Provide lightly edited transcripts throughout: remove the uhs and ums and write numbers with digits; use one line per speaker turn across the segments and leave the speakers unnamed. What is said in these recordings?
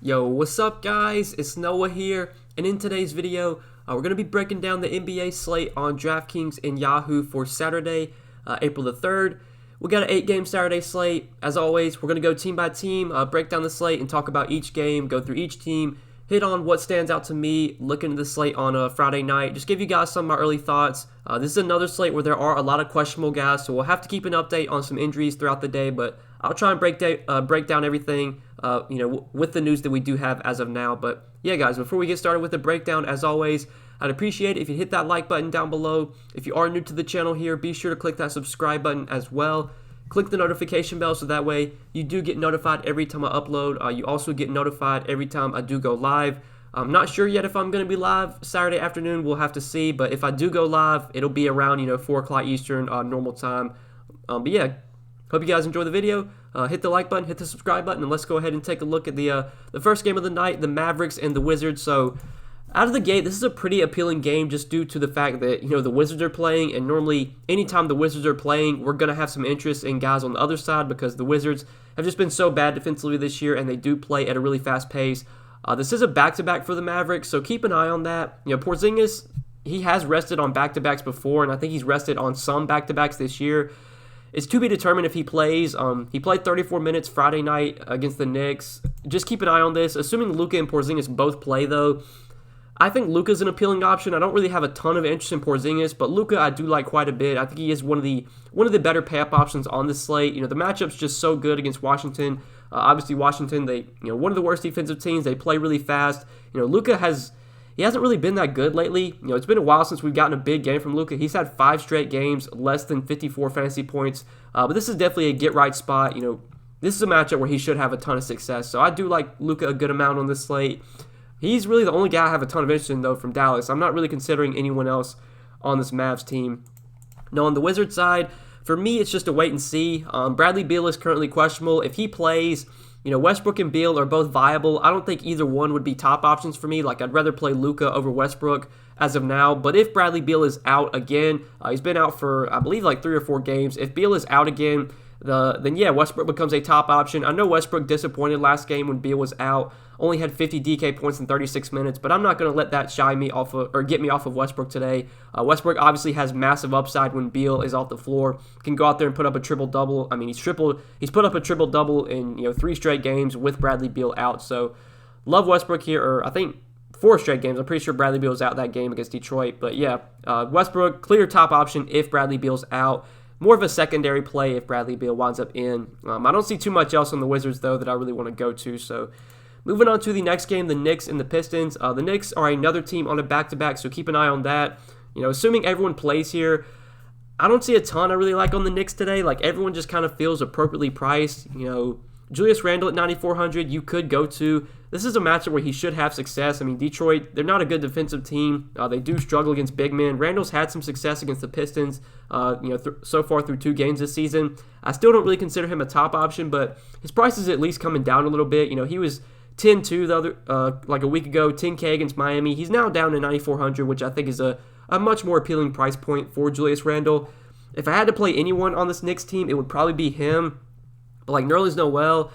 Yo, what's up guys? It's Noah here, and in today's video, we're going to be breaking down the NBA slate on Draftkings and Yahoo for Saturday, April the 3rd. We got an 8-game Saturday slate. As always, we're going to go team by team, break down the slate and talk about each game, go through each team, hit on what stands out to me, look into the slate on a Friday night, just give you guys some of my early thoughts. This is another slate where there are a lot of questionable guys, so we'll have to keep an update on some injuries throughout the day, but I'll try and break down everything, with the news that we do have as of now. But yeah, guys, before we get started with the breakdown, as always, I'd appreciate it if you hit that like button down below. If you are new to the channel here, be sure to click that subscribe button as well. Click the notification bell so that way you do get notified every time I upload. You also get notified every time I do go live. I'm not sure yet if I'm going to be live Saturday afternoon. We'll have to see. But if I do go live, it'll be around 4 o'clock Eastern normal time. But yeah, hope you guys enjoy the video. Hit the like button, hit the subscribe button, and let's go ahead and take a look at the first game of the night, the Mavericks and the Wizards. So out of the gate, this is a pretty appealing game just due to the fact that, the Wizards are playing, and normally anytime the Wizards are playing, we're going to have some interest in guys on the other side because the Wizards have just been so bad defensively this year, and they do play at a really fast pace. This is a back-to-back for the Mavericks, so keep an eye on that. Porzingis, he has rested on back-to-backs before, and I think he's rested on some back-to-backs this year. It's to be determined if he plays. He played 34 minutes Friday night against the Knicks. Just keep an eye on this. Assuming Luka and Porzingis both play, though, I think Luka's an appealing option. I don't really have a ton of interest in Porzingis, but Luka I do like quite a bit. I think he is one of the better pay-up options on this slate. The matchup's just so good against Washington. Obviously, Washington, they one of the worst defensive teams. They play really fast. Luka hasn't really been that good lately. It's been a while since we've gotten a big game from Luka. He's had 5 straight games, less than 54 fantasy points. But this is definitely a get-right spot. This is a matchup where he should have a ton of success. So I do like Luka a good amount on this slate. He's really the only guy I have a ton of interest in, though, from Dallas. I'm not really considering anyone else on this Mavs team. Now, on the Wizards side, for me, it's just a wait and see. Bradley Beal is currently questionable. If he plays, Westbrook and Beal are both viable. I don't think either one would be top options for me. I'd rather play Luka over Westbrook as of now. But if Bradley Beal is out again, he's been out for, I believe, 3 or 4 games. If Beal is out again, then yeah, Westbrook becomes a top option. I know Westbrook disappointed last game when Beal was out. Only had 50 DK points in 36 minutes, but I'm not going to let that get me off of Westbrook today. Westbrook obviously has massive upside when Beal is off the floor. Can go out there and put up a triple-double. I mean, he's put up a triple-double in 3 straight games with Bradley Beal out. So, love Westbrook here, or I think 4 straight games. I'm pretty sure Bradley Beal was out that game against Detroit. But yeah, Westbrook, clear top option if Bradley Beal's out. More of a secondary play if Bradley Beal winds up in. I don't see too much else on the Wizards, though, that I really want to go to. So, moving on to the next game, the Knicks and the Pistons. The Knicks are another team on a back-to-back, so keep an eye on that. Assuming everyone plays here, I don't see a ton I really like on the Knicks today. Everyone just kind of feels appropriately priced. Julius Randle at 9,400, you could go to. This is a matchup where he should have success. I mean, Detroit, they're not a good defensive team. They do struggle against big men. Randle's had some success against the Pistons, so far through 2 games this season. I still don't really consider him a top option, but his price is at least coming down a little bit. He was 10-2 a week ago, 10K against Miami. He's now down to 9,400, which I think is a much more appealing price point for Julius Randle. If I had to play anyone on this Knicks team, it would probably be him. But Nerlens Noel,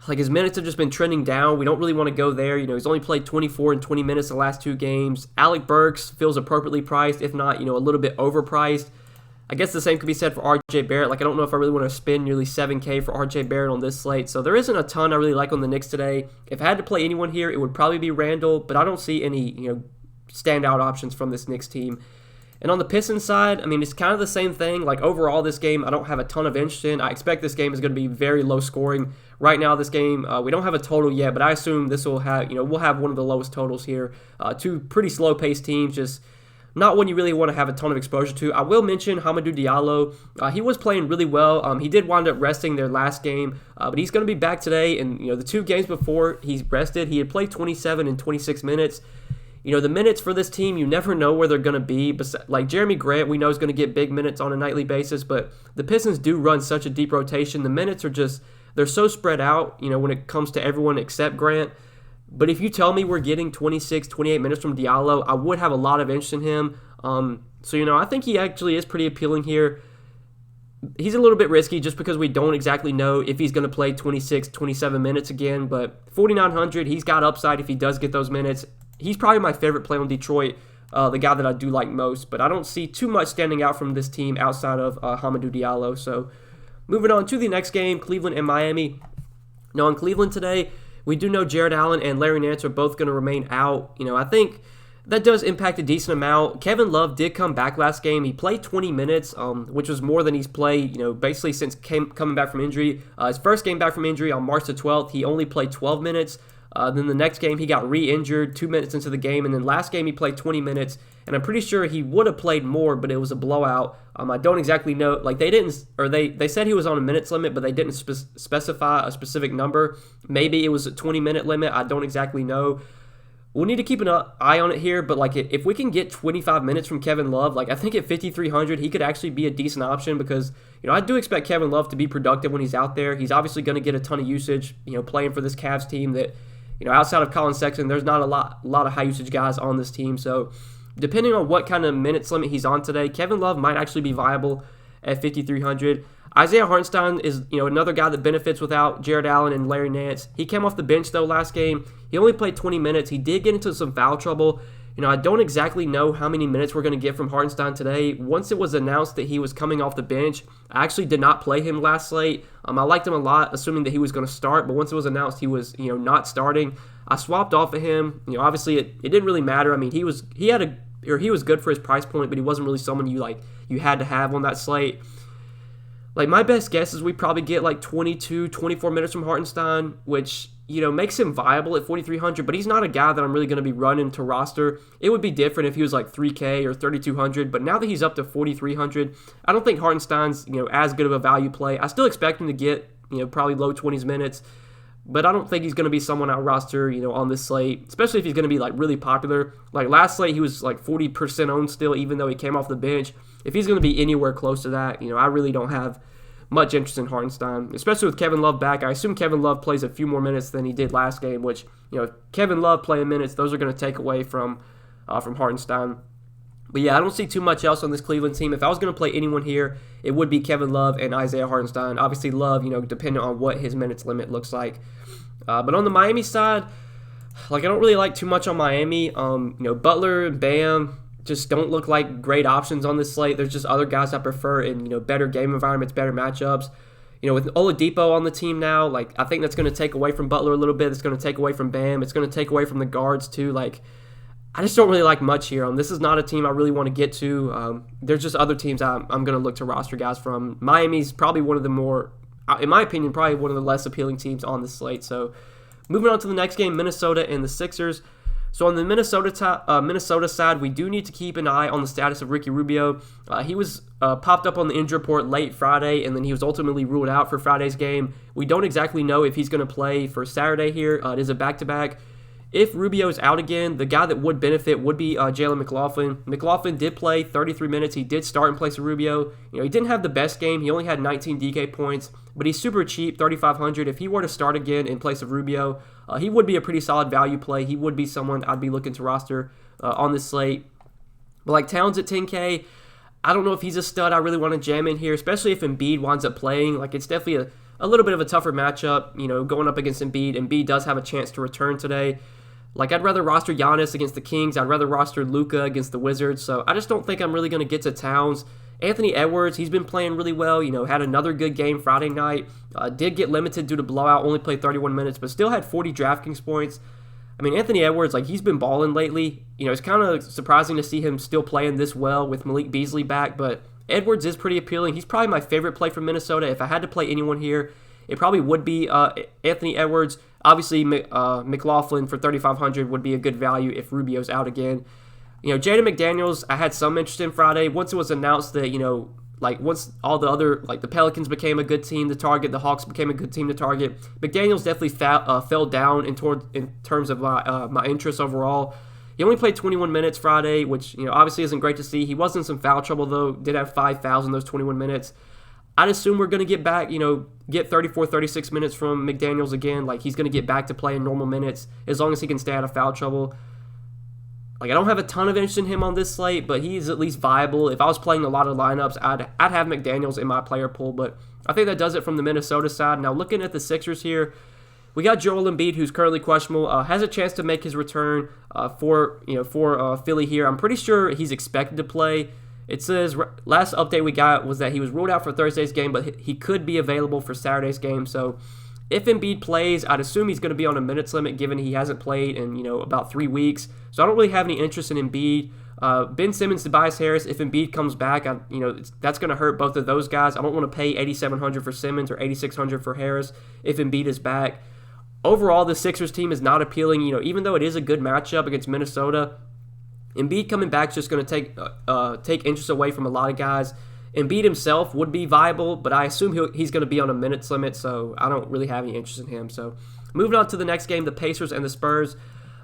his minutes have just been trending down. We don't really want to go there. He's only played 24 and 20 minutes the last 2 games. Alec Burks feels appropriately priced, if not, a little bit overpriced. I guess the same could be said for RJ Barrett. I don't know if I really want to spend nearly 7K for RJ Barrett on this slate. So there isn't a ton I really like on the Knicks today. If I had to play anyone here, it would probably be Randle, but I don't see any, standout options from this Knicks team. And on the Pistons side, I mean, it's kind of the same thing. Overall, this game, I don't have a ton of interest in. I expect this game is going to be very low scoring. Right now, this game, we don't have a total yet, but I assume this will have, we'll have one of the lowest totals here. 2 pretty slow-paced teams, just not one you really want to have a ton of exposure to. I will mention Hamidou Diallo. He was playing really well. He did wind up resting their last game, but he's going to be back today. And, the 2 games before he's rested, he had played 27 and 26 minutes. The minutes for this team, you never know where they're going to be. Jeremy Grant, we know is going to get big minutes on a nightly basis, but the Pistons do run such a deep rotation. The minutes are they're so spread out, when it comes to everyone except Grant. But if you tell me we're getting 26, 28 minutes from Diallo, I would have a lot of interest in him. So I think he actually is pretty appealing here. he's a little bit risky just because we don't exactly know if he's going to play 26, 27 minutes again. But 4,900, he's got upside if he does get those minutes. He's probably my favorite play on Detroit, the guy that I do like most. But I don't see too much standing out from this team outside of Hamidou Diallo. So moving on to the next game, Cleveland and Miami. Now in Cleveland today, we do know Jared Allen and Larry Nance are both going to remain out. I think that does impact a decent amount. Kevin Love did come back last game. He played 20 minutes, which was more than he's played, basically since coming back from injury. His first game back from injury on March the 12th, he only played 12 minutes. Then the next game, he got re-injured 2 minutes into the game. And then last game, he played 20 minutes. And I'm pretty sure he would have played more, but it was a blowout. I don't exactly know. They said he was on a minutes limit, but they didn't specify a specific number. Maybe it was a 20-minute limit. I don't exactly know. We'll need to keep an eye on it here, but if we can get 25 minutes from Kevin Love, I think at 5,300 he could actually be a decent option because I do expect Kevin Love to be productive when he's out there. He's obviously going to get a ton of usage, playing for this Cavs team that outside of Colin Sexton, there's not a lot of high usage guys on this team. So depending on what kind of minutes limit he's on today, Kevin Love might actually be viable at 5,300. Isaiah Hartenstein is another guy that benefits without Jared Allen and Larry Nance. He came off the bench though last game. He only played 20 minutes. He did get into some foul trouble. I don't exactly know how many minutes we're going to get from Hartenstein today. Once it was announced that he was coming off the bench, I actually did not play him last slate. I liked him a lot, assuming that he was going to start, but once it was announced he was not starting, I swapped off of him. Obviously it didn't really matter. I mean, he was good for his price point, but he wasn't really someone you had to have on that slate. My best guess is we probably get 22, 24 minutes from Hartenstein, which, makes him viable at 4,300, but he's not a guy that I'm really going to be running to roster. It would be different if he was 3K or 3,200, but now that he's up to 4,300, I don't think Hartenstein's, as good of a value play. I still expect him to get, probably low 20s minutes, but I don't think he's going to be someone I'll roster, on this slate, especially if he's going to be, really popular. Last slate, he was, 40% owned still, even though he came off the bench. If he's going to be anywhere close to that, I really don't have much interest in Hartenstein, especially with Kevin Love back. I assume Kevin Love plays a few more minutes than he did last game, which, Kevin Love playing minutes, those are going to take away from Hartenstein. But yeah, I don't see too much else on this Cleveland team. If I was going to play anyone here, it would be Kevin Love and Isaiah Hartenstein. Obviously, Love, depending on what his minutes limit looks like. But on the Miami side, I don't really like too much on Miami. Butler and Bam just don't look like great options on this slate. There's just other guys I prefer in, better game environments, better matchups. With Oladipo on the team now, I think that's going to take away from Butler a little bit. It's going to take away from Bam. It's going to take away from the guards too. I just don't really like much here. This is not a team I really want to get to. There's just other teams I'm going to look to roster guys from. Miami's probably one of the more, in my opinion, probably one of the less appealing teams on the slate. So moving on to the next game, Minnesota and the Sixers. So on the Minnesota side, we do need to keep an eye on the status of Ricky Rubio. He was popped up on the injury report late Friday, and then he was ultimately ruled out for Friday's game. We don't exactly know if he's going to play for Saturday here. It is a back-to-back. If Rubio is out again, the guy that would benefit would be Jalen McLaughlin. McLaughlin did play 33 minutes. He did start in place of Rubio. He didn't have the best game. He only had 19 DK points, but he's super cheap, 3,500. If he were to start again in place of Rubio, he would be a pretty solid value play. He would be someone I'd be looking to roster on this slate. But Towns at 10K, I don't know if he's a stud I really want to jam in here, especially if Embiid winds up playing. It's definitely a little bit of a tougher matchup, going up against Embiid. Embiid does have a chance to return today. I'd rather roster Giannis against the Kings. I'd rather roster Luka against the Wizards. So I just don't think I'm really going to get to Towns. Anthony Edwards, he's been playing really well. Had another good game Friday night. Did get limited due to blowout. Only played 31 minutes, but still had 40 Draftkings points. Anthony Edwards, he's been balling lately. It's kind of surprising to see him still playing this well with Malik Beasley back, but Edwards is pretty appealing. He's probably my favorite play from Minnesota. If I had to play anyone here, it probably would be Anthony Edwards. Obviously, McLaughlin for 3,500 would be a good value if Rubio's out again. Jaden McDaniels, I had some interest in Friday. Once it was announced that, once all the other, the Pelicans became a good team to target, the Hawks became a good team to target, McDaniels definitely fell down in terms of my interest overall. He only played 21 minutes Friday, which, obviously isn't great to see. He was in some foul trouble, though. Did have 5 fouls in those 21 minutes. I'd assume we're going to get back, get 34, 36 minutes from McDaniels again. He's going to get back to playing normal minutes as long as he can stay out of foul trouble. Like, I don't have a ton of interest in him on this slate, but he's at least viable. If I was playing a lot of lineups, I'd have McDaniels in my player pool, but I think that does it from the Minnesota side. Now, looking at the Sixers here, we got Joel Embiid, who's currently questionable, has a chance to make his return for Philly here. I'm pretty sure he's expected to play. It says last update we got was that he was ruled out for Thursday's game, but he could be available for Saturday's game. So if Embiid plays, I'd assume he's going to be on a minutes limit, given he hasn't played in about 3 weeks. So I don't really have any interest in Embiid. Ben Simmons, Tobias Harris. If Embiid comes back, that's going to hurt both of those guys. I don't want to pay $8,700 for Simmons or $8,600 for Harris if Embiid is back. Overall, the Sixers team is not appealing. Even though it is a good matchup against Minnesota, Embiid coming back is just going to take interest away from a lot of guys. Embiid himself would be viable, but I assume he's going to be on a minutes limit, so I don't really have any interest in him. So moving on to the next game, the Pacers and the Spurs.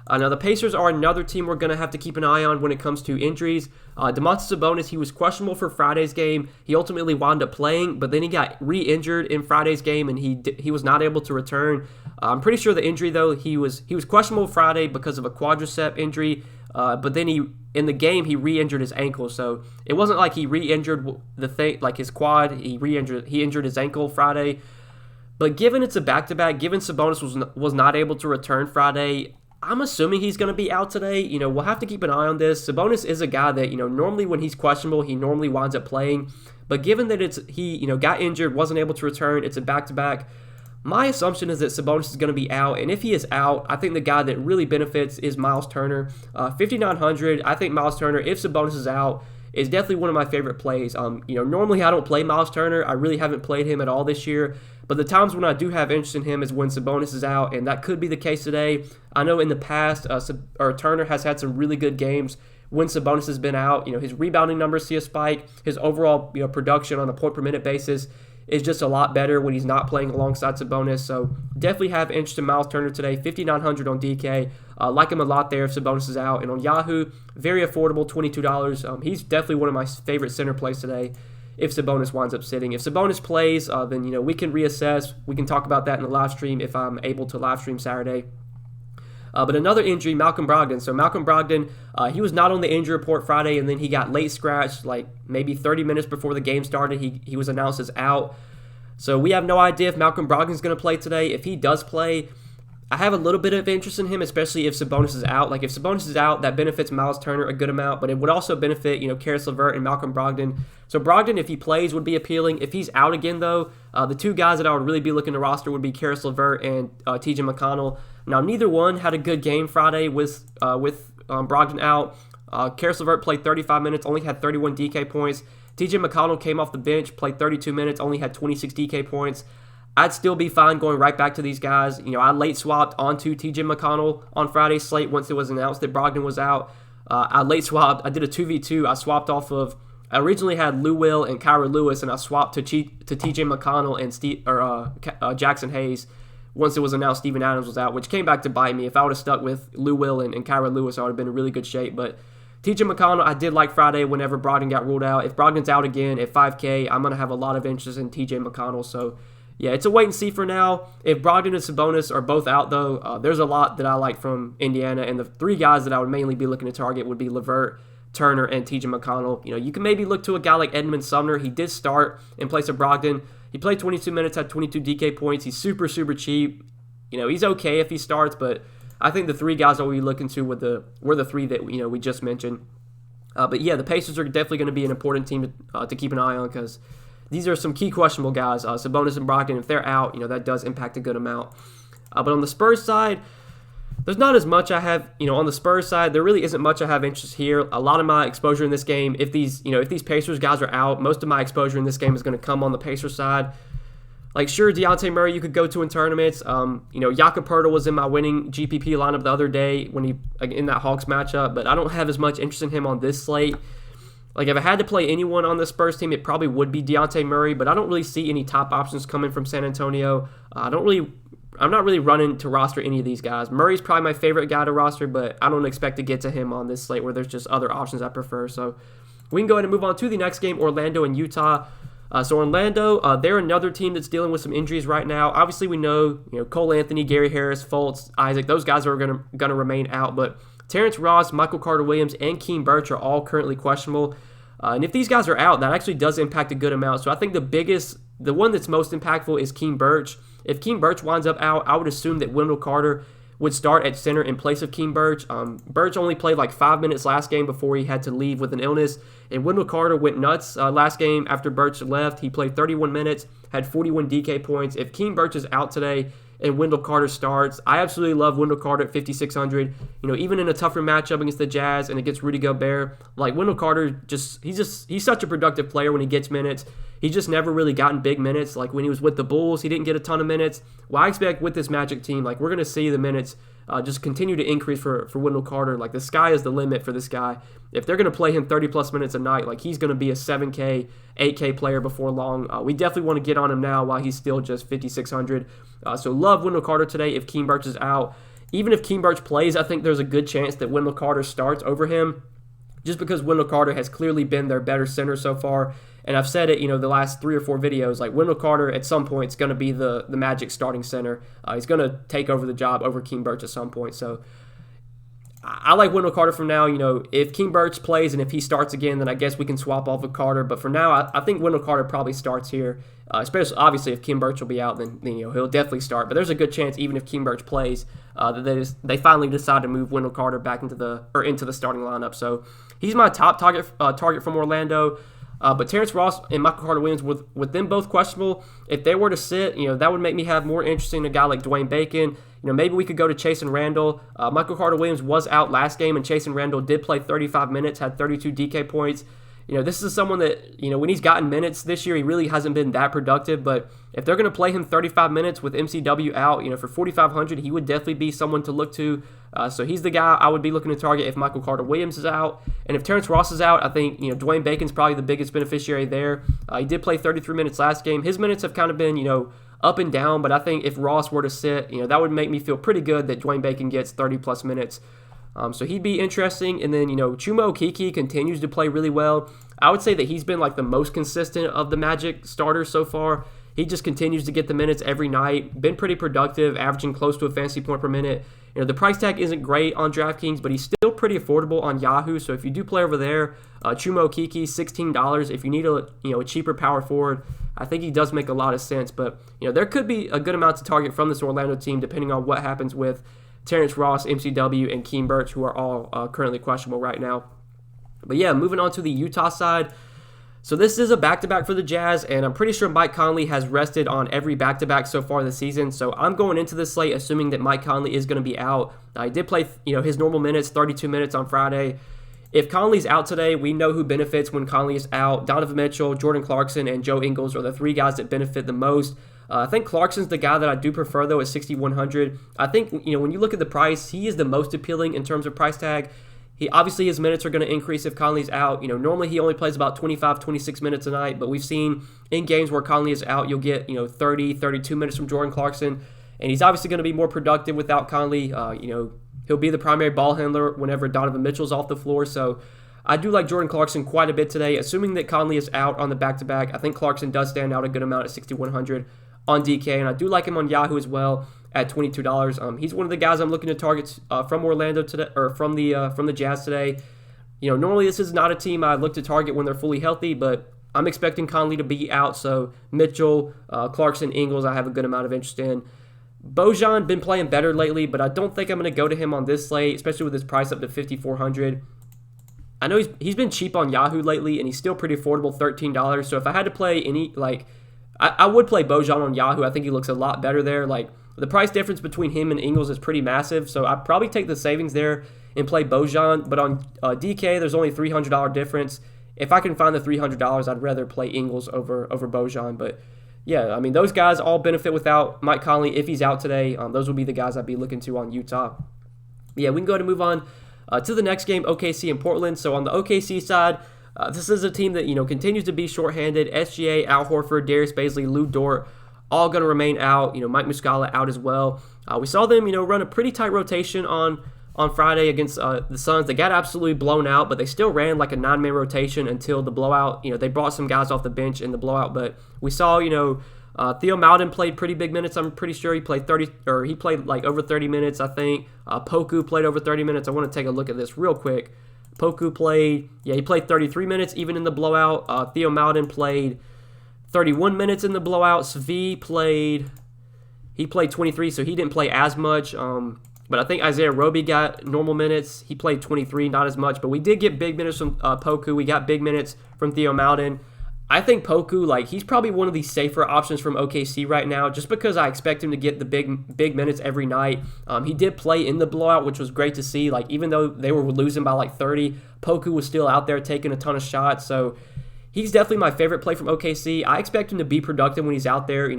Now, the Pacers are another team we're going to have to keep an eye on when it comes to injuries. Domantas Sabonis, he was questionable for Friday's game. He ultimately wound up playing, but then he got re-injured in Friday's game, and he was not able to return. I'm pretty sure the injury, though, he was questionable Friday because of a quadricep injury, but then in the game he re-injured his ankle. So it wasn't like he re-injured the thing, like his quad. He injured his ankle Friday. But given it's a back-to-back, given Sabonis was not able to return Friday, I'm assuming he's going to be out today. We'll have to keep an eye on this. Sabonis is a guy that, normally when he's questionable, he normally winds up playing. But given that he got injured, wasn't able to return, it's a back-to-back, my assumption is that Sabonis is going to be out. And if he is out, I think the guy that really benefits is Miles Turner. 5,900, I think Miles Turner, if Sabonis is out, is definitely one of my favorite plays. Normally I don't play Miles Turner. I really haven't played him at all this year. But the times when I do have interest in him is when Sabonis is out, and that could be the case today. I know in the past, Turner has had some really good games when Sabonis has been out. His rebounding numbers see a spike. His overall production on a point per minute basis is just a lot better when he's not playing alongside Sabonis. So definitely have interest in Miles Turner today. 5,900 on DK. Like him a lot there if Sabonis is out. And on Yahoo, very affordable, $22. He's definitely one of my favorite center plays today if Sabonis winds up sitting. If Sabonis plays, then we can reassess. We can talk about that in the live stream if I'm able to live stream Saturday. But another injury, Malcolm Brogdon. So Malcolm Brogdon, he was not on the injury report Friday, and then he got late scratched, like maybe 30 minutes before the game started. He was announced as out. So we have no idea if Malcolm Brogdon is going to play today. If he does play, I have a little bit of interest in him, especially if Sabonis is out. Like, if Sabonis is out, that benefits Miles Turner a good amount, but it would also benefit, Karis LeVert and Malcolm Brogdon. So Brogdon, if he plays, would be appealing. If he's out again, though, the two guys that I would really be looking to roster would be Karis LeVert and TJ McConnell. Now, neither one had a good game Friday with Brogdon out. Karis LeVert played 35 minutes, only had 31 DK points. TJ McConnell came off the bench, played 32 minutes, only had 26 DK points. I'd still be fine going right back to these guys. I late swapped onto TJ McConnell on Friday's slate once it was announced that Brogdon was out. I late swapped. I did a 2v2. I swapped off of. I originally had Lou Will and Kyra Lewis, and I swapped to TJ McConnell and Jackson Hayes once it was announced Steven Adams was out, which came back to bite me. If I would have stuck with Lou Will and Kyra Lewis, I would have been in really good shape. But TJ McConnell, I did like Friday whenever Brogdon got ruled out. If Brogdon's out again at 5K, I'm going to have a lot of interest in TJ McConnell. So, yeah, it's a wait and see for now. If Brogdon and Sabonis are both out, though, there's a lot that I like from Indiana. And the three guys that I would mainly be looking to target would be LeVert, Turner, and TJ McConnell. You can maybe look to a guy like Edmund Sumner. He did start in place of Brogdon. He played 22 minutes, had 22 DK points. He's super, super cheap. He's okay if he starts, but I think the three guys that we'll be looking to were the three that we just mentioned. But yeah, the Pacers are definitely going to be an important team to keep an eye on because these are some key questionable guys. Sabonis and Brogdon, if they're out, that does impact a good amount. But on the Spurs side, there's not as much I have, on the Spurs side, there really isn't much I have interest here. A lot of my exposure in this game, if these Pacers guys are out, most of my exposure in this game is going to come on the Pacers side. Like, sure, Dejounte Murray you could go to in tournaments. Jakob Poeltl was in my winning GPP lineup the other day in that Hawks matchup, but I don't have as much interest in him on this slate. Like, if I had to play anyone on the Spurs team, it probably would be Dejounte Murray, but I don't really see any top options coming from San Antonio. I'm not really running to roster any of these guys. Murray's probably my favorite guy to roster, but I don't expect to get to him on this slate where there's just other options I prefer. So we can go ahead and move on to the next game, Orlando and Utah. So Orlando, they're another team that's dealing with some injuries right now. Obviously, we know Cole Anthony, Gary Harris, Fultz, Isaac, those guys are going to remain out. But Terrence Ross, Michael Carter-Williams, and Keem Birch are all currently questionable. And if these guys are out, that actually does impact a good amount. So I think the one that's most impactful is Keem Birch. If Keem Birch winds up out, I would assume that Wendell Carter would start at center in place of Keem Birch. Birch only played like 5 minutes last game before he had to leave with an illness. And Wendell Carter went nuts last game after Birch left. He played 31 minutes, had 41 DK points. If Keem Birch is out today and Wendell Carter starts, I absolutely love Wendell Carter at 5,600. Even in a tougher matchup against the Jazz and against Rudy Gobert, like Wendell Carter, he's such a productive player when he gets minutes. He's just never really gotten big minutes. Like when he was with the Bulls, he didn't get a ton of minutes. Well, I expect with this Magic team, like we're going to see the minutes just continue to increase for Wendell Carter. Like the sky is the limit for this guy. If they're going to play him 30-plus minutes a night, like he's going to be a 7K, 8K player before long. We definitely want to get on him now while he's still just 5,600. So love Wendell Carter today if Keem Birch is out. Even if Keem Birch plays, I think there's a good chance that Wendell Carter starts over him, just because Wendell Carter has clearly been their better center so far. And I've said it, the last 3 or 4 videos, like Wendell Carter at some point is going to be the Magic starting center. He's going to take over the job over Keem Birch at some point. So I like Wendell Carter from now. If Keem Birch plays and if he starts again, then I guess we can swap off with Carter. But for now, I think Wendell Carter probably starts here. Especially, obviously, if Keem Birch will be out, then he'll definitely start. But there's a good chance, even if Keem Birch plays, that they finally decide to move Wendell Carter back into the starting lineup. So he's my top target from Orlando. But Terrence Ross and Michael Carter-Williams, with them both questionable, if they were to sit, that would make me have more interest in a guy like Dwayne Bacon. Maybe we could go to Chase and Randall. Michael Carter-Williams was out last game, and Chase and Randall did play 35 minutes, had 32 DK points. This is someone that, when he's gotten minutes this year, he really hasn't been that productive. But if they're going to play him 35 minutes with MCW out, for 4,500, he would definitely be someone to look to. So he's the guy I would be looking to target if Michael Carter-Williams is out. And if Terrence Ross is out, I think, Dwayne Bacon's probably the biggest beneficiary there. He did play 33 minutes last game. His minutes have kind of been, up and down. But I think if Ross were to sit, that would make me feel pretty good that Dwayne Bacon gets 30-plus minutes. So he'd be interesting. And then, Chuma Okeke continues to play really well. I would say that he's been like the most consistent of the Magic starters so far. He just continues to get the minutes every night. Been pretty productive, averaging close to a fantasy point per minute. The price tag isn't great on DraftKings, but he's still pretty affordable on Yahoo. So if you do play over there, Chuma Okeke, $16. If you need a cheaper power forward, I think he does make a lot of sense. But there could be a good amount to target from this Orlando team, depending on what happens with Terrence Ross, MCW, and Keem Birch, who are all currently questionable right now. But yeah, moving on to the Utah side. So this is a back-to-back for the Jazz, and I'm pretty sure Mike Conley has rested on every back-to-back so far this season. So I'm going into this slate assuming that Mike Conley is going to be out. He did play, his normal minutes, 32 minutes on Friday. If Conley's out today, we know who benefits when Conley is out. Donovan Mitchell, Jordan Clarkson, and Joe Ingles are the 3 guys that benefit the most. I think Clarkson's the guy that I do prefer, though, at 6,100. I think, when you look at the price, he is the most appealing in terms of price tag. Obviously, his minutes are going to increase if Conley's out. Normally he only plays about 25, 26 minutes a night, but we've seen in games where Conley is out, you'll get, 30, 32 minutes from Jordan Clarkson, and he's obviously going to be more productive without Conley. He'll be the primary ball handler whenever Donovan Mitchell's off the floor, so I do like Jordan Clarkson quite a bit today. Assuming that Conley is out on the back-to-back, I think Clarkson does stand out a good amount at 6,100 on DK, and I do like him on Yahoo as well at $22. He's one of the guys I'm looking to target from Orlando today, or from the Jazz today. Normally this is not a team I look to target when they're fully healthy, but I'm expecting Conley to be out, so Mitchell, Clarkson, Ingles, I have a good amount of interest in. Bojan been playing better lately, but I don't think I'm going to go to him on this slate, especially with his price up to 5,400. I know he's been cheap on Yahoo lately, and he's still pretty affordable, $13. So if I had to play I would play Bojan on Yahoo. I think he looks a lot better there. The price difference between him and Ingles is pretty massive, so I'd probably take the savings there and play Bojan. But on DK, there's only a $300 difference. If I can find the $300, I'd rather play Ingles over Bojan. But yeah, those guys all benefit without Mike Conley. If he's out today, those would be the guys I'd be looking to on Utah. Yeah, we can go ahead and move on to the next game, OKC and Portland. So on the OKC side, this is a team that continues to be shorthanded. SGA, Al Horford, Darius Bazley, Lou Dort, all going to remain out. Mike Muscala out as well. We saw them, run a pretty tight rotation on Friday against the Suns. They got absolutely blown out, but they still ran like a 9-man rotation until the blowout. They brought some guys off the bench in the blowout, but we saw, Theo Maledon played pretty big minutes. I'm pretty sure he played he played like over 30 minutes, I think. Poku played over 30 minutes. I want to take a look at this real quick. Poku played, he played 33 minutes even in the blowout. Theo Maledon played 31 minutes in the blowout. Svi played 23, so he didn't play as much. But I think Isaiah Roby got normal minutes. He played 23, not as much. But we did get big minutes from Poku. We got big minutes from Theo Maledon. I think Poku, he's probably one of the safer options from OKC right now, just because I expect him to get the big minutes every night. He did play in the blowout, which was great to see. Even though they were losing by 30, Poku was still out there taking a ton of shots. So he's definitely my favorite play from OKC. I expect him to be productive when he's out there.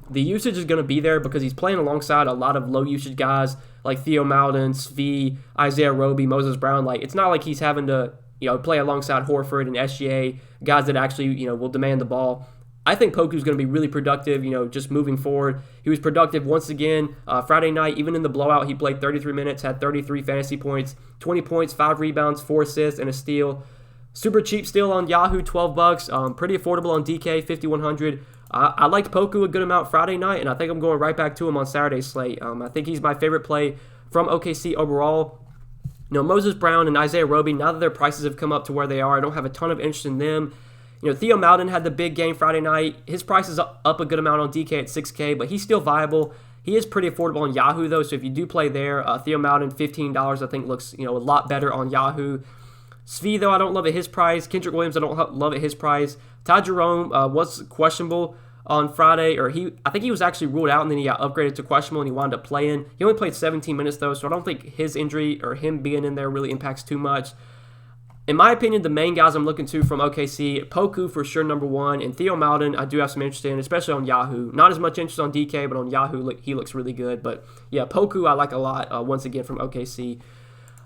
The usage is going to be there because he's playing alongside a lot of low-usage guys like Theo Maledon, Svi, Isaiah Roby, Moses Brown. It's not like he's having to play alongside Horford and SGA, guys that actually will demand the ball. I think Poku's going to be really productive, just moving forward. He was productive once again Friday night. Even in the blowout, he played 33 minutes, had 33 fantasy points, 20 points, 5 rebounds, 4 assists, and a steal. Super cheap steal on Yahoo, $12. Pretty affordable on DK, $5,100. I liked Poku a good amount Friday night, and I think I'm going right back to him on Saturday's slate. I think he's my favorite play from OKC overall. Moses Brown and Isaiah Roby, now that their prices have come up to where they are, I don't have a ton of interest in them. Theo Maledon had the big game Friday night. His price is up a good amount on DK at $6K, but he's still viable. He is pretty affordable on Yahoo, though, so if you do play there, Theo Maledon, $15, I think looks a lot better on Yahoo. Svi, though, I don't love at his price. Kendrick Williams, I don't love at his price. Ty Jerome was questionable on Friday, I think he was actually ruled out, and then he got upgraded to questionable, and he wound up playing. He only played 17 minutes, though, so I don't think his injury or him being in there really impacts too much. In my opinion, the main guys I'm looking to from OKC, Poku for sure, number one, and Theo Maledon, I do have some interest in, especially on Yahoo. Not as much interest on DK, but on Yahoo, he looks really good. But yeah, Poku I like a lot, once again, from OKC.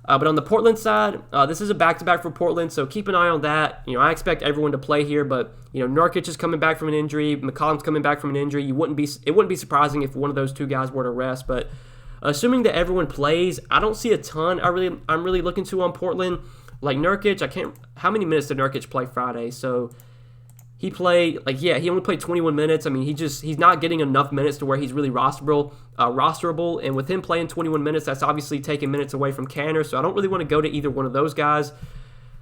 But on the Portland side, this is a back-to-back for Portland, so keep an eye on that. I expect everyone to play here, but Nurkic is coming back from an injury, McCollum's coming back from an injury. It wouldn't be surprising if one of those two guys were to rest. But assuming that everyone plays, I don't see a ton I'm really looking to on Portland. Like Nurkic, how many minutes did Nurkic play Friday? So he played, he only played 21 minutes. I mean, he's not getting enough minutes to where he's really rosterable. And with him playing 21 minutes, that's obviously taking minutes away from Canner, so I don't really want to go to either one of those guys.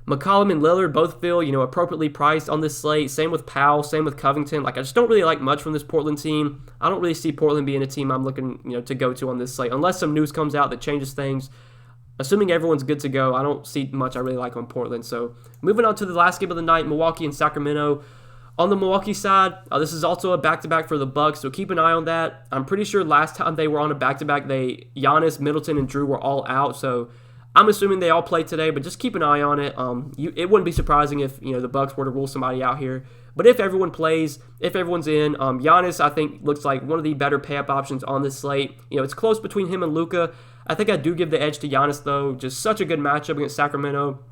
McCollum and Lillard both feel, appropriately priced on this slate. Same with Powell, same with Covington. I just don't really like much from this Portland team. I don't really see Portland being a team I'm looking, to go to on this slate, unless some news comes out that changes things. Assuming everyone's good to go, I don't see much I really like on Portland. So moving on to the last game of the night, Milwaukee and Sacramento. On the Milwaukee side, this is also a back-to-back for the Bucks, so keep an eye on that. I'm pretty sure last time they were on a back-to-back, Giannis, Middleton, and Drew were all out, so I'm assuming they all played today, but just keep an eye on it. It wouldn't be surprising if the Bucks were to rule somebody out here. But if everyone plays, if everyone's in, Giannis, I think, looks like one of the better pay-up options on this slate. It's close between him and Luka. I think I do give the edge to Giannis, though. Just such a good matchup against Sacramento.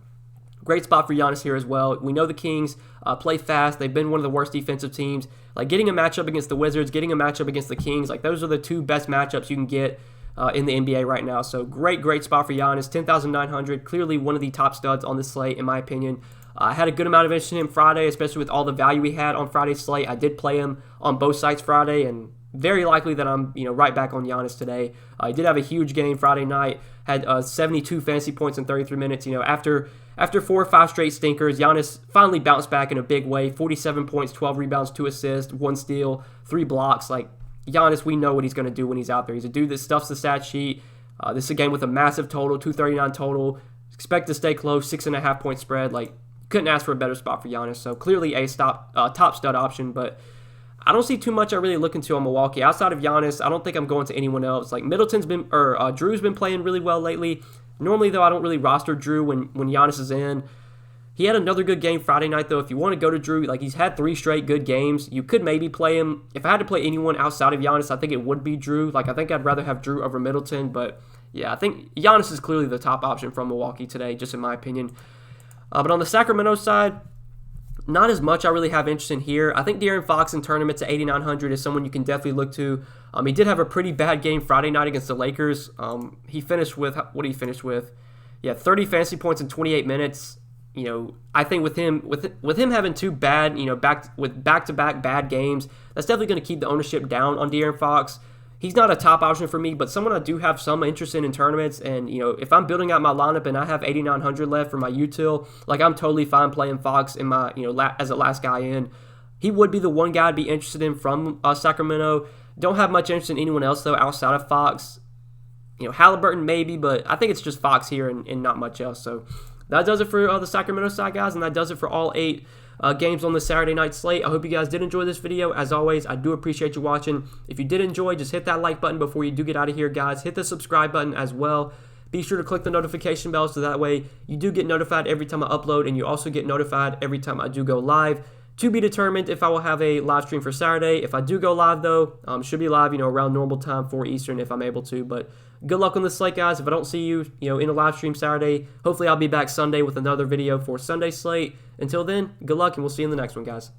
Great spot for Giannis here as well. We know the Kings play fast. They've been one of the worst defensive teams. Getting a matchup against the Wizards, getting a matchup against the Kings, those are the two best matchups you can get in the NBA right now. So great spot for Giannis. 10,900, clearly one of the top studs on this slate, in my opinion. I had a good amount of interest in him Friday, especially with all the value he had on Friday's slate. I did play him on both sites Friday, and very likely that I'm right back on Giannis today. He did have a huge game Friday night, had 72 fantasy points in 33 minutes. After 4 or 5 straight stinkers, Giannis finally bounced back in a big way. 47 points, 12 rebounds, 2 assists, 1 steal, 3 blocks. Giannis, we know what he's going to do when he's out there. He's a dude that stuffs the stat sheet. This is a game with a massive total, 239 total. Expect to stay close, 6.5 point spread. Couldn't ask for a better spot for Giannis. So clearly a top stud option, but I don't see too much I really look into on Milwaukee. Outside of Giannis, I don't think I'm going to anyone else. Drew's been playing really well lately. Normally, though, I don't really roster Drew when Giannis is in. He had another good game Friday night, though. If you want to go to Drew, he's had 3 straight good games. You could maybe play him. If I had to play anyone outside of Giannis, I think it would be Drew. I think I'd rather have Drew over Middleton. But, yeah, I think Giannis is clearly the top option from Milwaukee today, just in my opinion. But on the Sacramento side, not as much I really have interest in here. I think De'Aaron Fox in tournaments at 8,900 is someone you can definitely look to. He did have a pretty bad game Friday night against the Lakers. He finished with, what did he finish with? Yeah, 30 fantasy points in 28 minutes. I think with him having two bad, back-to-back bad games, that's definitely going to keep the ownership down on De'Aaron Fox. He's not a top option for me, but someone I do have some interest in tournaments. And, if I'm building out my lineup and I have 8,900 left for my util, I'm totally fine playing Fox in my, as a last guy in. He would be the one guy I'd be interested in from Sacramento. Don't have much interest in anyone else, though, outside of Fox. Halliburton maybe, but I think it's just Fox here and not much else. So that does it for the Sacramento side, guys, and that does it for all 8 games on the Saturday night slate. I hope you guys did enjoy this video. As always, I do appreciate you watching. If you did enjoy, just hit that like button before you do get out of here, guys. Hit the subscribe button as well. Be sure to click the notification bell so that way you do get notified every time I upload, and you also get notified every time I do go live. To be determined if I will have a live stream for Saturday. If I do go live, though, should be live, around normal time, 4 Eastern, if I'm able to. But good luck on the slate, guys. If I don't see you, in a live stream Saturday, hopefully I'll be back Sunday with another video for Sunday slate. Until then, good luck, and we'll see you in the next one, guys.